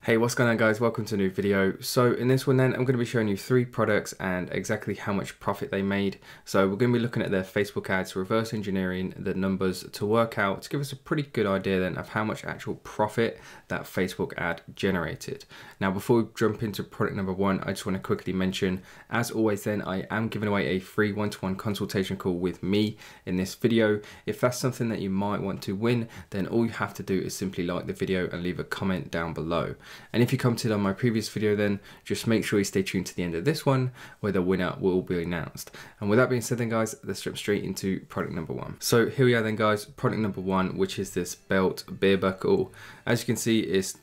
Hey, what's going on guys? Welcome to a new video. So in this one then, I'm going to be showing you 3 products and exactly how much profit they made. So we're going to be looking at their Facebook ads, reverse engineering the numbers to work out, to give us a pretty good idea then of how much actual profit that Facebook ad generated. Now, before we jump into product number 1, I just want to quickly mention, as always then, I am giving away a free one-to-one consultation call with me in this video. If that's something that you might want to win, then all you have to do is simply like the video and leave a comment down below. And if you commented on my previous video, then just make sure you stay tuned to the end of this one where the winner will be announced. And with that being said then guys, let's jump straight into product number 1. So here we are then guys, product number 1, which is this belt beer buckle. As you can see, it's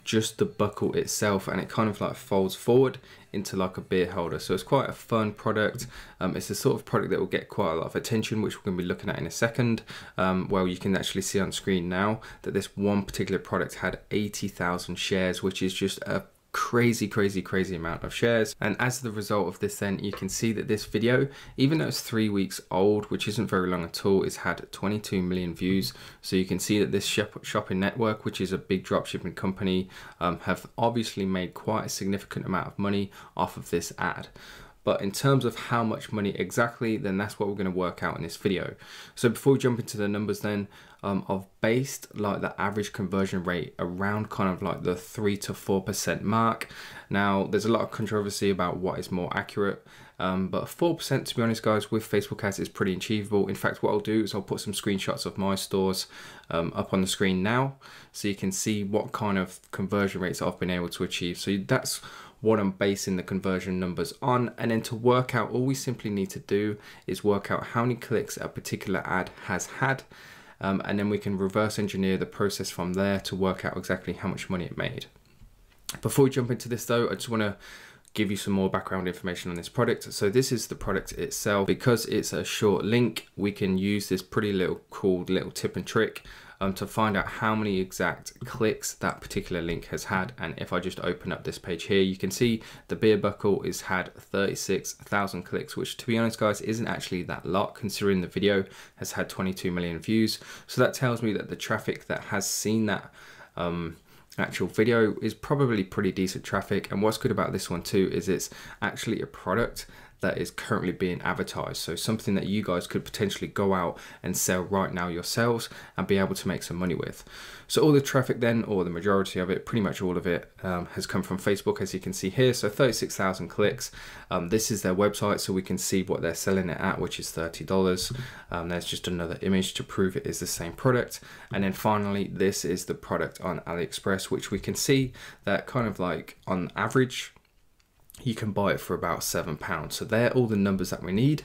just the buckle itself, and it kind of like folds forward into like a beer holder. So it's quite a fun product. It's the sort of product that will get quite a lot of attention, which we're going to be looking at in a second. Well, you can actually see on screen now that this one particular product had 80,000 shares, which is just a crazy amount of shares. And as the result of this then, you can see that this video, even though it's 3 weeks old, which isn't very long at all, it's had 22 million views. So you can see that this shopping network, which is a big dropshipping company, have obviously made quite a significant amount of money off of this ad. But in terms of how much money exactly, then that's what we're going to work out in this video. So before we jump into the numbers then, I've based like the average conversion rate around kind of like the 3 to 4% mark. Now there's a lot of controversy about what is more accurate, but 4%, to be honest guys, with Facebook ads is pretty achievable. In fact, what I'll do is I'll put some screenshots of my stores up on the screen now, so you can see what kind of conversion rates I've been able to achieve. So that's what I'm basing the conversion numbers on. And then to work out, all we simply need to do is work out how many clicks a particular ad has had, and then we can reverse engineer the process from there to work out exactly how much money it made. Before we jump into this though, I just want to give you some more background information on this product. So this is the product itself. Because it's a short link, we can use this pretty cool little tip and trick to find out how many exact clicks that particular link has had. And if I just open up this page here, you can see the beer buckle has had 36,000 clicks, which to be honest guys, isn't actually that lot considering the video has had 22 million views. So that tells me that the traffic that has seen that actual video is probably pretty decent traffic. And what's good about this one too is it's actually a product that is currently being advertised, so something that you guys could potentially go out and sell right now yourselves and be able to make some money with. So all the traffic then, or the majority of it, pretty much all of it, has come from Facebook, as you can see here. So 36,000 clicks. This is their website, so we can see what they're selling it at, which is $30. There's just another image to prove it is the same product. And then finally, this is the product on AliExpress, which we can see that kind of like on average, you can buy it for about £7. So they're all the numbers that we need.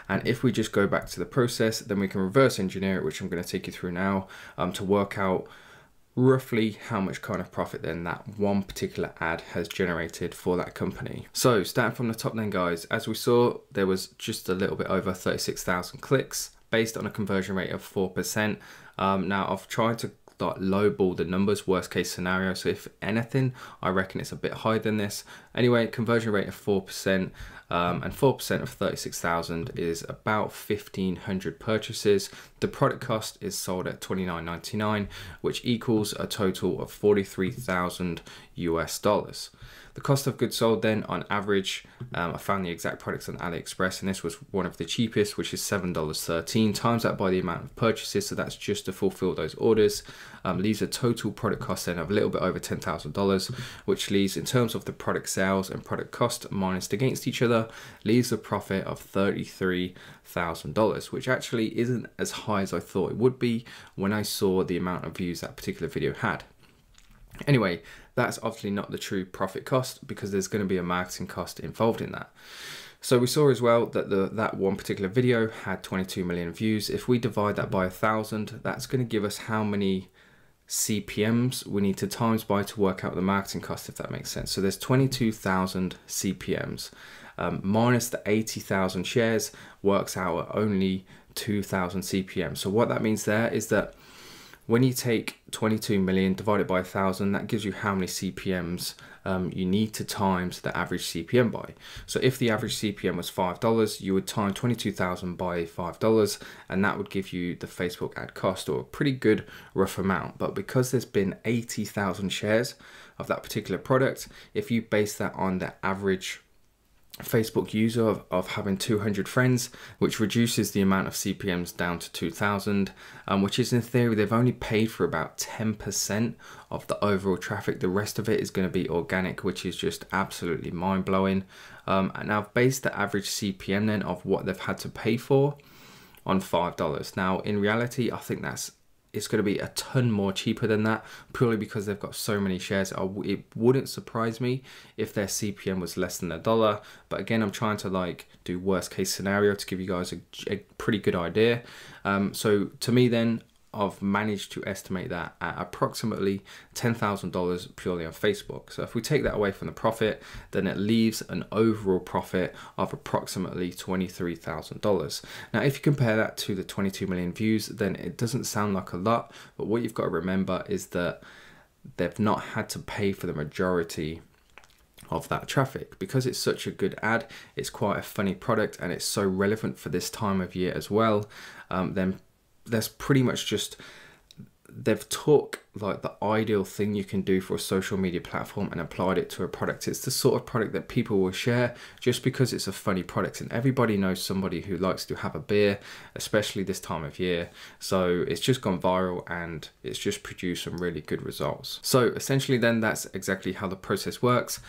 And if we just go back to the process, then we can reverse engineer it, which I'm going to take you through now, to work out roughly how much kind of profit then that one particular ad has generated for that company. So starting from the top then guys, as we saw, there was just a little bit over 36,000 clicks based on a conversion rate of 4%. Now I've tried to lowball the numbers, worst case scenario, so if anything I reckon it's a bit higher than this. Anyway, conversion rate of 4%, and 4% of 36,000 is about 1,500 purchases. The product cost is sold at $29.99, which equals a total of 43,000 US dollars. The cost of goods sold then on average, I found the exact products on AliExpress, and this was one of the cheapest, which is $7.13. Times that by the amount of purchases, so that's just to fulfill those orders, leaves a total product cost then of a little bit over $10,000, which leaves, in terms of the product sales and product cost minus against each other, leaves a profit of $33,000, which actually isn't as high as I thought it would be when I saw the amount of views that particular video had. Anyway, that's obviously not the true profit cost, because there's going to be a marketing cost involved in that. So we saw as well that that one particular video had 22 million views. If we divide that by 1,000, that's going to give us how many CPMs we need to times by to work out the marketing cost, if that makes sense. So there's 22,000 CPMs minus the 80,000 shares works out at only 2,000 CPMs. So what that means there is that When you take 22 million divided by 1,000, that gives you how many CPMs you need to times the average CPM by. So if the average CPM was $5, you would time 22,000 by $5, and that would give you the Facebook ad cost, or a pretty good rough amount. But because there's been 80,000 shares of that particular product, if you base that on the average Facebook user of having 200 friends, which reduces the amount of CPMs down to 2,000, which is, in theory, they've only paid for about 10% of the overall traffic. The rest of it is going to be organic, which is just absolutely mind-blowing. And I've based the average CPM then of what they've had to pay for on $5. Now, in reality, I think it's going to be a ton more cheaper than that, purely because they've got so many shares. It wouldn't surprise me if their CPM was less than $1, but again, I'm trying to like do worst case scenario to give you guys a pretty good idea. So to me then, I've managed to estimate that at approximately $10,000 purely on Facebook. So if we take that away from the profit, then it leaves an overall profit of approximately $23,000. Now, if you compare that to the 22 million views, then it doesn't sound like a lot, but what you've got to remember is that they've not had to pay for the majority of that traffic. Because it's such a good ad, it's quite a funny product, and it's so relevant for this time of year as well, then there's pretty much just, they've took like the ideal thing you can do for a social media platform and applied it to a product. It's the sort of product that people will share just because it's a funny product, and everybody knows somebody who likes to have a beer, especially this time of year. So it's just gone viral, and it's just produced some really good results. So essentially then, that's exactly how the process works.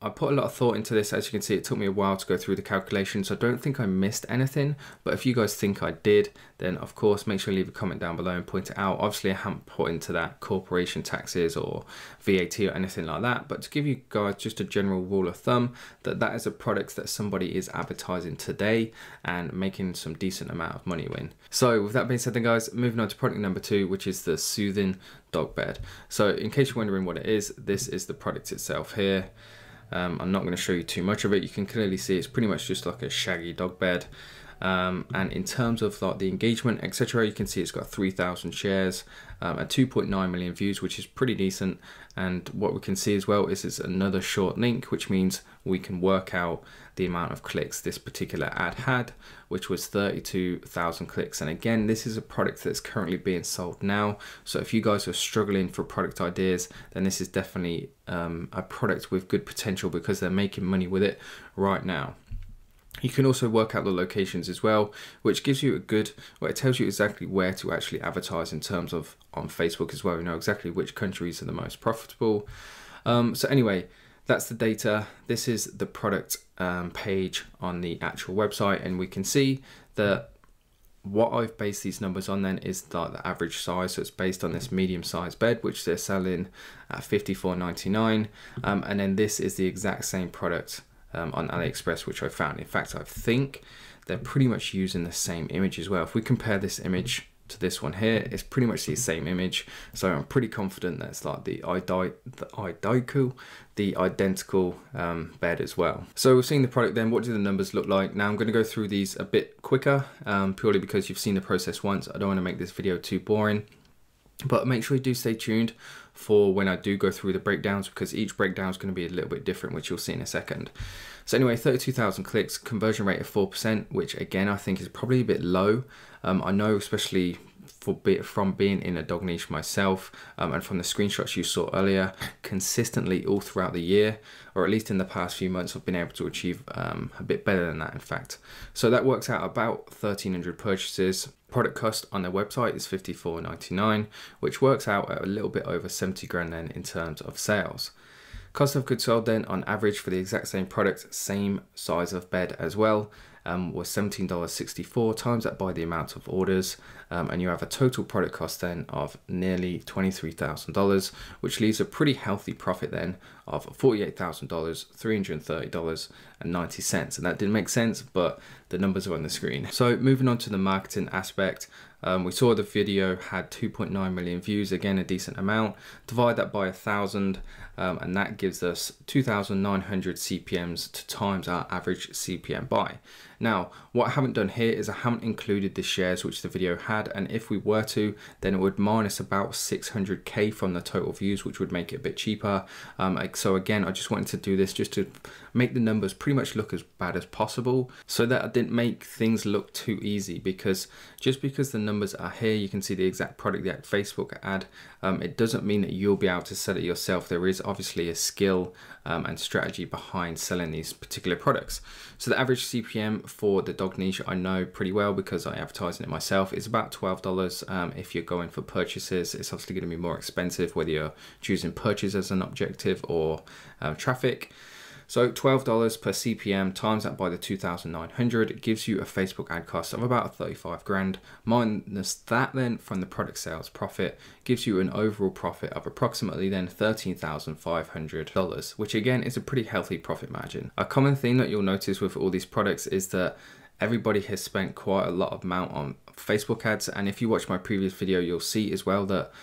I put a lot of thought into this. As you can see, it took me a while to go through the calculations. I don't think I missed anything, but if you guys think I did, then of course, make sure you leave a comment down below and point it out. Obviously, I haven't put into that corporation taxes or VAT or anything like that, but to give you guys just a general rule of thumb, that is a product that somebody is advertising today and making some decent amount of money in. So with that being said then guys, moving on to product number 2, which is the soothing dog bed. So in case you're wondering what it is, this is the product itself here. I'm not going to show you too much of it. You can clearly see it's pretty much just like a shaggy dog bed. And in terms of like the engagement, etc., you can see it's got 3,000 shares and 2.9 million views, which is pretty decent. And what we can see as well is it's another short link, which means we can work out the amount of clicks this particular ad had, which was 32,000 clicks. And again, this is a product that's currently being sold now. So if you guys are struggling for product ideas, then this is definitely a product with good potential, because they're making money with it right now. You can also work out the locations as well, which gives you it tells you exactly where to actually advertise in terms of on Facebook as well. You know exactly which countries are the most profitable. So anyway, that's the data. This is the product page on the actual website, and we can see that what I've based these numbers on then is the average size. So it's based on this medium-sized bed, which they're selling at $54.99, and then this is the exact same product on AliExpress, which I found. In fact, I think they're pretty much using the same image as well. If we compare this image to this one here, it's pretty much the same image. So I'm pretty confident that it's like the identical bed as well. So we've seen the product then. What do the numbers look like? Now I'm going to go through these a bit quicker, purely because you've seen the process once. I don't want to make this video too boring. But make sure you do stay tuned for when I do go through the breakdowns, because each breakdown is going to be a little bit different, which you'll see in a second. So anyway, 32,000 clicks, conversion rate of 4%, which again, I think is probably a bit low. I know, especially from being in a dog niche myself, and from the screenshots you saw earlier, consistently all throughout the year, or at least in the past few months, I've been able to achieve a bit better than that, in fact. So that works out about 1,300 purchases. Product cost on their website is $54.99, which works out at a little bit over 70 grand then in terms of sales. Cost of goods sold then on average for the exact same product, same size of bed as well, was $17.64, times that by the amount of orders, and you have a total product cost then of nearly $23,000, which leaves a pretty healthy profit then of $48,000, $330.90. And that didn't make sense, but the numbers are on the screen. So moving on to the marketing aspect, we saw the video had 2.9 million views, again a decent amount. Divide that by 1,000 and that gives us 2,900 CPMs to times our average CPM buy. Now what I haven't done here is I haven't included the shares which the video had, and if we were to, then it would minus about 600k from the total views, which would make it a bit cheaper. So again, I just wanted to do this just to make the numbers pretty much look as bad as possible, so that I didn't make things look too easy, because just because the numbers are here, you can see the exact product, the exact Facebook ad, it doesn't mean that you'll be able to sell it yourself. There is obviously a skill and strategy behind selling these particular products. So the average CPM for the dog niche I know pretty well because I advertise it myself. It's about $12 if you're going for purchases. It's obviously going to be more expensive whether you're choosing purchase as an objective or traffic. So $12 per CPM times that by the 2,900 gives you a Facebook ad cost of about 35 grand. Minus that then from the product sales profit gives you an overall profit of approximately then $13,500, which again is a pretty healthy profit margin. A common thing that you'll notice with all these products is that everybody has spent quite a lot of amount on Facebook ads, and if you watch my previous video you'll see as well that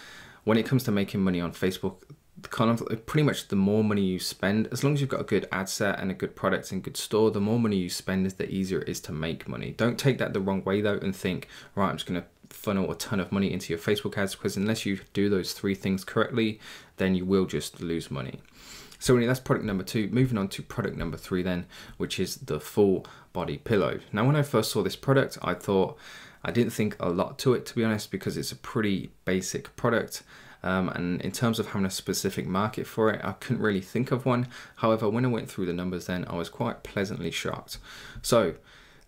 when it comes to making money on Facebook, kind of pretty much the more money you spend, as long as you've got a good ad set and a good product and good store, the more money you spend is the easier it is to make money. Don't take that the wrong way though and think, right, I'm just going to funnel a ton of money into your Facebook ads, because unless you do those three things correctly, then you will just lose money. So anyway, that's product number 2. Moving on to product number 3 then, which is the full body pillow. Now when I first saw this product, I didn't think a lot to it, to be honest, because it's a pretty basic product. And in terms of having a specific market for it, I couldn't really think of one. However, when I went through the numbers then, I was quite pleasantly shocked. So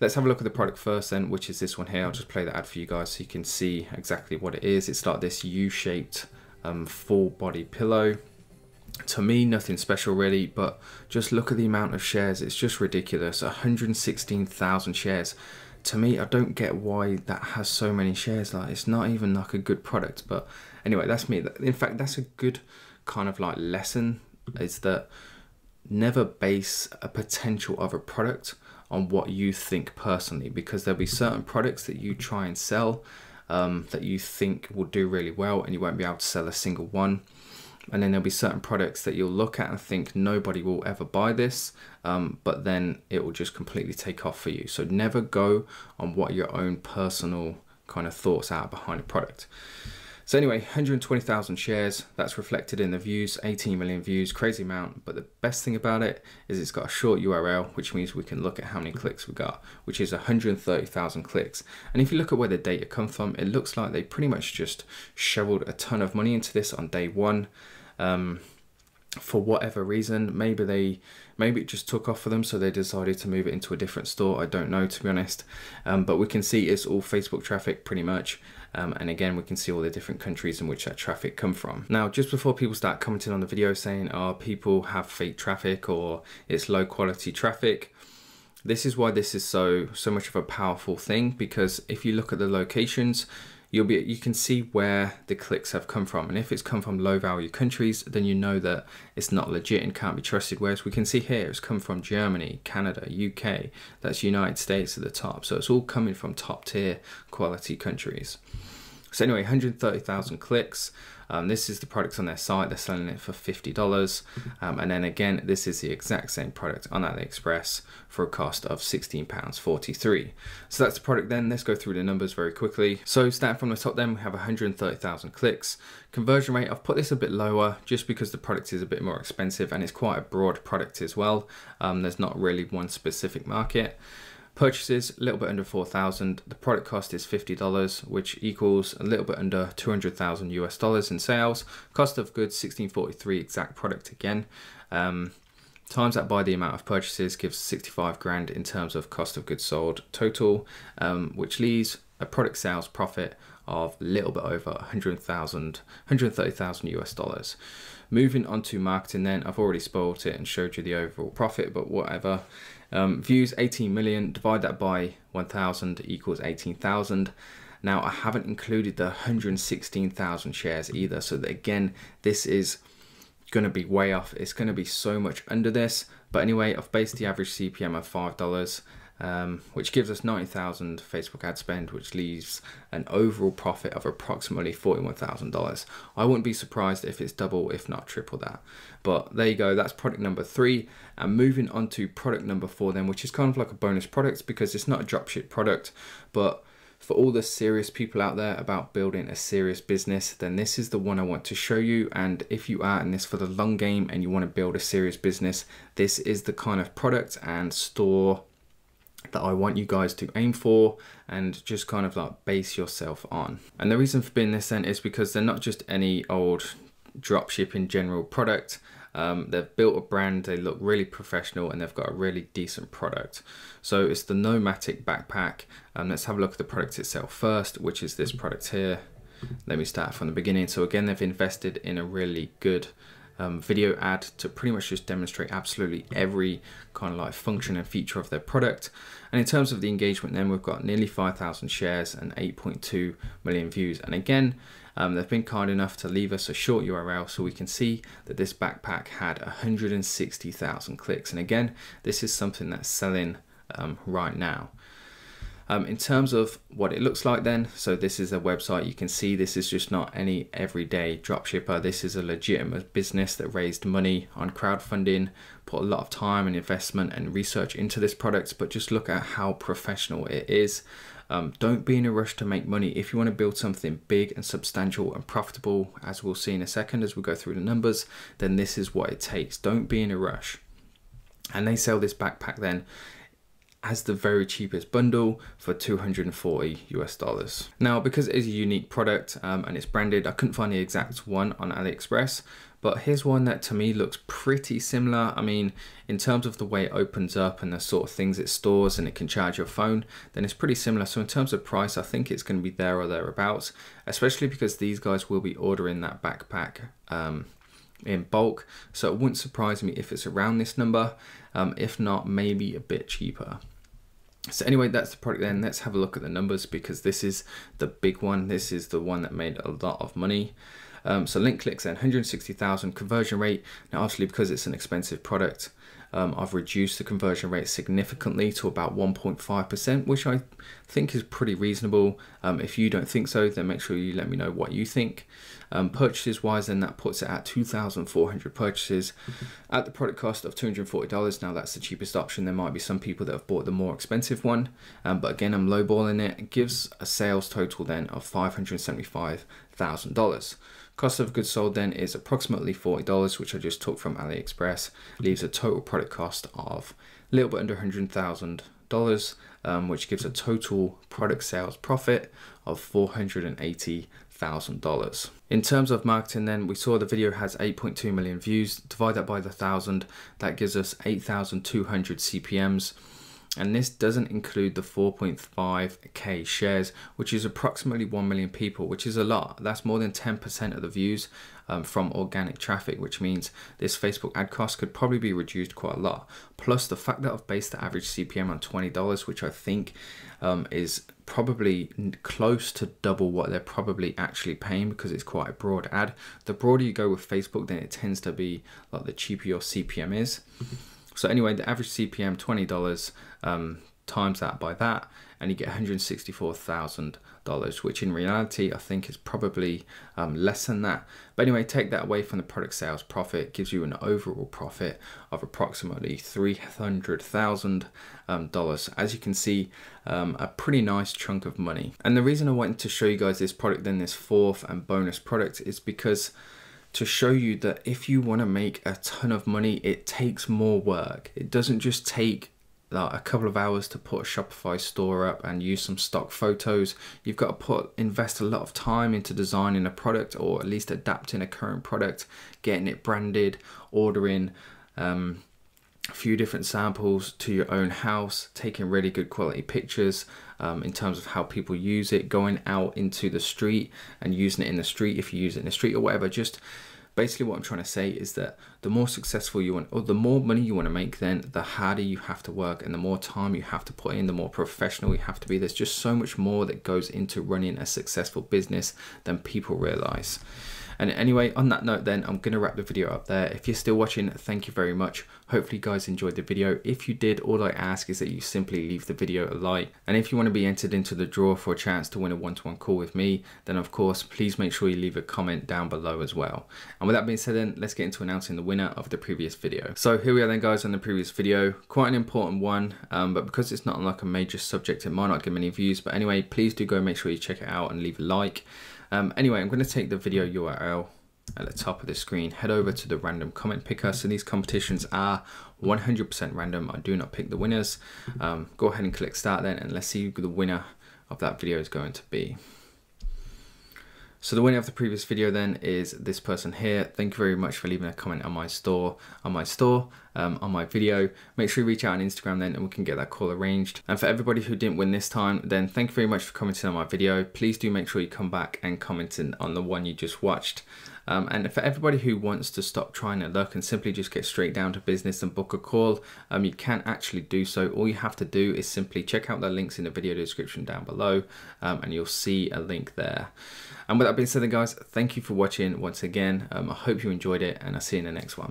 let's have a look at the product first then, which is this one here. I'll just play the ad for you guys so you can see exactly what it is. It's like this U-shaped full body pillow. To me, nothing special really, but just look at the amount of shares. It's just ridiculous. 116,000 shares. To me, I don't get why that has so many shares. Like, it's not even like a good product. But anyway, that's me. In fact, that's a good kind of like lesson, is that never base a potential of a product on what you think personally, because there'll be certain products that you try and sell that you think will do really well, and you won't be able to sell a single one. And then there'll be certain products that you'll look at and think nobody will ever buy this, but then it will just completely take off for you. So never go on what your own personal kind of thoughts are behind a product. So anyway, 120,000 shares, that's reflected in the views, 18 million views, crazy amount. But the best thing about it is it's got a short URL, which means we can look at how many clicks we got, which is 130,000 clicks. And if you look at where the data come from, it looks like they pretty much just shoveled a ton of money into this on day one. For whatever reason, maybe it just took off for them, so they decided to move it into a different store. I don't know, to be honest. But we can see it's all Facebook traffic pretty much. And again, we can see all the different countries in which that traffic come from. Now, just before people start commenting on the video saying, oh, people have fake traffic or it's low quality traffic, this is why this is so much of a powerful thing, because if you look at the locations, you can see where the clicks have come from, and if it's come from low value countries, then you know that it's not legit and can't be trusted. Whereas we can see here it's come from Germany, Canada, UK, that's United States at the top, so it's all coming from top tier quality countries. So anyway, 130,000 clicks. This is the product on their site. They're selling it for $50. And then again, this is the exact same product on AliExpress for a cost of £16.43. So that's the product then. Let's go through the numbers very quickly. So starting from the top then, we have 130,000 clicks. Conversion rate, I've put this a bit lower just because the product is a bit more expensive and it's quite a broad product as well. There's not really one specific market. Purchases, a little bit under 4,000. The product cost is $50, which equals a little bit under 200,000 US dollars in sales. Cost of goods, 1643, exact product again. Times that by the amount of purchases gives 65 grand in terms of cost of goods sold total, which leaves a product sales profit of a little bit over 130,000 US dollars. Moving on to marketing then, I've already spoiled it and showed you the overall profit, but whatever. Views 18 million, divide that by 1,000 equals 18,000. Now I haven't included the 116,000 shares either, so that again, this is going to be way off. It's going to be so much under this, but anyway, I've based the average CPM of $5. which gives us 90,000 Facebook ad spend, which leaves an overall profit of approximately $41,000. I wouldn't be surprised if it's double, if not triple that. But there you go, that's product number 3. And moving on to product number 4 then, which is kind of like a bonus product because it's not a dropship product, but for all the serious people out there about building a serious business, then this is the one I want to show you. And if you are in this for the long game and you want to build a serious business, this is the kind of product and store that I want you guys to aim for and just kind of like base yourself on. And the reason for being this then is because they're not just any old dropshipping general product. They've built a brand, they look really professional, and they've got a really decent product. So it's the Nomadic backpack. Let's have a look at the product itself first, which is this product here. Let me start from the beginning. So again, they've invested in a really good video ad to pretty much just demonstrate absolutely every kind of like function and feature of their product. And in terms of the engagement then, we've got nearly 5,000 shares and 8.2 million views. And again, they've been kind enough to leave us a short URL so we can see that this backpack had 160,000 clicks. And again, this is something that's selling right now. In terms of what it looks like then, so this is a website. You can see this is just not any everyday dropshipper. This is a legitimate business that raised money on crowdfunding, put a lot of time and investment and research into this product, but just look at how professional it is. Don't be in a rush to make money. If you want to build something big and substantial and profitable, as we'll see in a second as we go through the numbers, then this is what it takes. Don't be in a rush. And they sell this backpack then as the very cheapest bundle for $240 US. Now, because it is a unique product and it's branded, I couldn't find the exact one on AliExpress, but here's one that to me looks pretty similar. I mean, in terms of the way it opens up and the sort of things it stores and it can charge your phone, then it's pretty similar. So in terms of price, I think it's going to be there or thereabouts, especially because these guys will be ordering that backpack in bulk. So it wouldn't surprise me if it's around this number, if not maybe a bit cheaper. So anyway, that's the product then. Let's have a look at the numbers because this is the big one. This is the one that made a lot of money. So link clicks and 160,000 conversion rate. Now obviously because it's an expensive product, I've reduced the conversion rate significantly to about 1.5%, which I think is pretty reasonable. If you don't think so, then make sure you let me know what you think. Purchases wise, then that puts it at 2,400 purchases at the product cost of $240. Now that's the cheapest option. There might be some people that have bought the more expensive one, but again, I'm lowballing it. It gives a sales total then of $575,000. Cost of goods sold then is approximately $40, which I just took from AliExpress. Leaves a total product cost of a little bit under $100,000, which gives a total product sales profit of $480,000. In terms of marketing then, we saw the video has 8.2 million views. Divide that by the 1,000, that gives us 8,200 CPMs. And this doesn't include the 4.5k shares, which is approximately 1 million people, which is a lot. That's more than 10% of the views from organic traffic, which means this Facebook ad cost could probably be reduced quite a lot. Plus the fact that I've based the average CPM on $20, which I think is probably close to double what they're probably actually paying because it's quite a broad ad. The broader you go with Facebook, then it tends to be like the cheaper your CPM is. So anyway, the average CPM, $20, times that by that, and you get $164,000, which in reality, I think is probably less than that. But anyway, take that away from the product sales profit, gives you an overall profit of approximately $300,000. As you can see, a pretty nice chunk of money. And the reason I wanted to show you guys this product, then this fourth and bonus product, is because to show you that if you want to make a ton of money, it takes more work. It doesn't just take like a couple of hours to put a Shopify store up and use some stock photos. You've got to invest a lot of time into designing a product, or at least adapting a current product, getting it branded, ordering a few different samples to your own house, taking really good quality pictures in terms of how people use it, going out into the street and using it in the street if you use it in the street or whatever. Just basically what I'm trying to say is that the more successful you want, or the more money you want to make, then the harder you have to work and the more time you have to put in, the more professional you have to be. There's just so much more that goes into running a successful business than people realize. And anyway, on that note then, I'm going to wrap the video up there. If you're still watching, thank you very much. Hopefully you guys enjoyed the video. If you did, all I ask is that you simply leave the video a like. And if you want to be entered into the draw for a chance to win a one-to-one call with me, then of course, please make sure you leave a comment down below as well. And with that being said then, let's get into announcing the winner of the previous video. So here we are then guys on the previous video, quite an important one, but because it's not on like a major subject, it might not get many views. But anyway, please do go make sure you check it out and leave a like. Anyway, I'm going to take the video URL at the top of the screen, head over to the random comment picker. So these competitions are 100% random. I do not pick the winners. Go ahead and click start then, and let's see who the winner of that video is going to be. So the winner of the previous video then is this person here. Thank you very much for leaving a comment on my video. Make sure you reach out on Instagram then and we can get that call arranged. And for everybody who didn't win this time, then thank you very much for commenting on my video. Please do make sure you come back and comment on the one you just watched. And for everybody who wants to stop trying to look and simply just get straight down to business and book a call, you can actually do so. All you have to do is simply check out the links in the video description down below, and you'll see a link there. And with that being said then guys, thank you for watching once again. I hope you enjoyed it, and I'll see you in the next one.